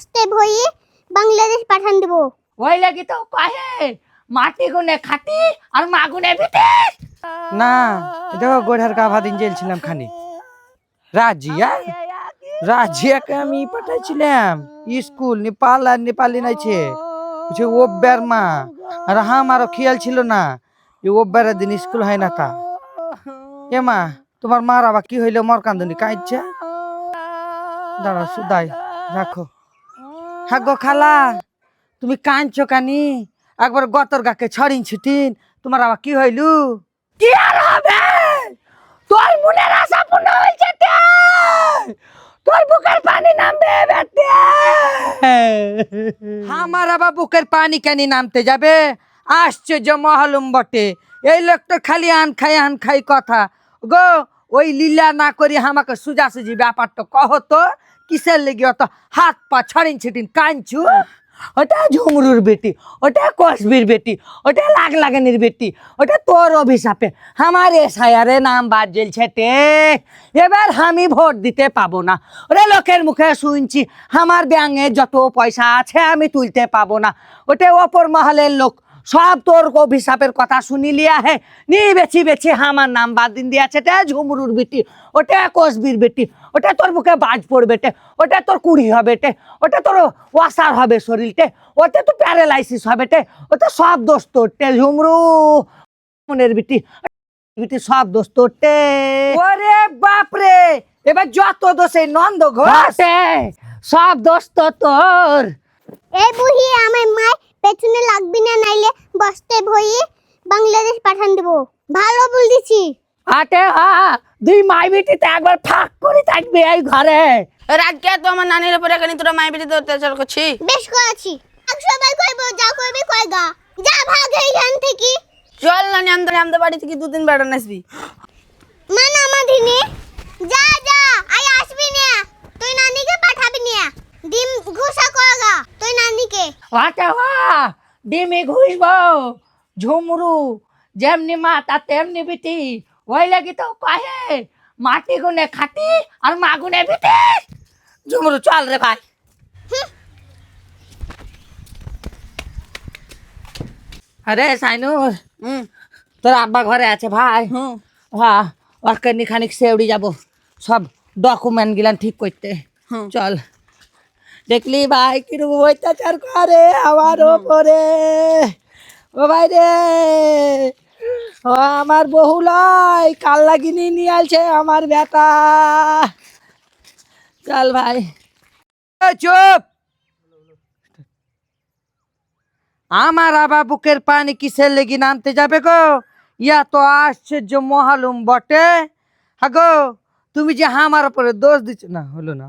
বস্তায় ভরিয়ে বাংলাদেশ পাঠান দেবো। ওই লাগি তো কহে মাটি গুনে খাটি আর মা গুনে বিটে না দেখো গোড়ার কাভা দিন জেলছিলাম খানি রাজিয়াকে আমি পাঠাইছিলাম স্কুল নেপালি নাইছে ওব্বার মা আর আমারও খেয়াল ছিল না ওব্বারের দিন স্কুল হয় না তা এ মা তোমার মার আবার কি হইলো মর কান্দনি কাঁদছে দাঁড়া সুদাই রাখো হ্যাঁ গো খালা তুমি কাঁদছো কানি একবার গতর গাকে ছড়িন ছিটিন তোমার আবার কি হইলু কি আর হবে তোর মনের আশা পূর্ণ হয়েছে তোর বুকের পানি নামবে বেটে আমার আবার বুকের পানি কেন নামতে যাবে আশ্চর্য মহলুম বটে এই লোকটা খালি আন খাই কথা গো ওই লীলা না করি আমাকে সুজাসুজি ব্যাপারটা কহ তো কিসের লেগে অত হাত পা ছড়িন ছিটিন কাঁদছু ওটা ঝুমরুর বেটি ওটা কসবির বেটি ওটা লাগানির বেটি ওটা তোর অভিশাপে আমার এসআইআরে নাম বাদ জেলছে এবার আমি ভোট দিতে পাবো না ওরে লোকের মুখে শুনছি আমার ব্যাঙে যত পয়সা আছে আমি তুলতে পাবো না ওটা অপর মহলের লোক সব তোর অভিশাপের কথা শুনি লিয়া হে নি বেছি আমার নাম বাদ দিন দিয়েছে ঝুমরুর বেটি ওটা কসবির বেটি ওটা তোর মুখে বাজ পড়বে ওটা তোর কুড়ি হবে ওটা তোর ওয়াসার হবে শরীরতে ওটা তো প্যারালাইসিস হবে ওটা সব দোষ তোর ঝুমরু মনের বেটি বেটি সব দোষ তোর ওরে বাপরে এবার যত দোষে নন্দ ঘোষ সব দোষ তো তোর এই বুড়ি আমার মায়ের পেছনে লাগবি না, নাইলে বস্তায় ভরিয়ে বাংলাদেশ পাঠান দেবো। ভালো বলতেছি। আটে দুই মাই বেটিতে একবার ফাঁক করে থাকবে এই ঘরে রাজকে তো আমার নানির উপরে কেন তোরা মাই বেটিতে অত্যাচার করছি? বেশ করেছি। সবাই কইবো যা কইবি কইগা, যা ভাগ এইখান থেকে। চল নানি আমাদের বাড়ি থেকে দুদিন বেড়ান আসবি। মান আমাদিনে যা আই আসবি না, তুই নানিকে পাঠাবি না। ডিম ঘুষা করাগা তুই নানিকে। আটে ডিমি ঘুষবো ঝুমরু যেমনি মা তা তেমনি বেটি ওই লাগি তো কহে মাটি গুনে খাটি আর মা গুনে বিটে ঝুমরু চল রে ভাই আরে সাইনুর তোর আব্বা ঘরে আছে ভাই হ্যাঁ ওকে খানিক সেউড়ি যাব সব ডকুমেন্ট গিলান ঠিক করতে চল দেখলি ভাই কিরকম অত্যাচার করে আমার ওপরে ও ভাই রে ও আমার বহু লয় কাল লাগিনি নিয়ে আসছে আমার বেটা চল ভাই চুপ আমার আবার বুকের পানি কিসের লেগে নামতে যাবে গো ইয়া তো আশ্চর্য মহালুম বটে হ্যাঁ গো তুমি যে আমার উপরে দোষ দিচ্ছ না হলো না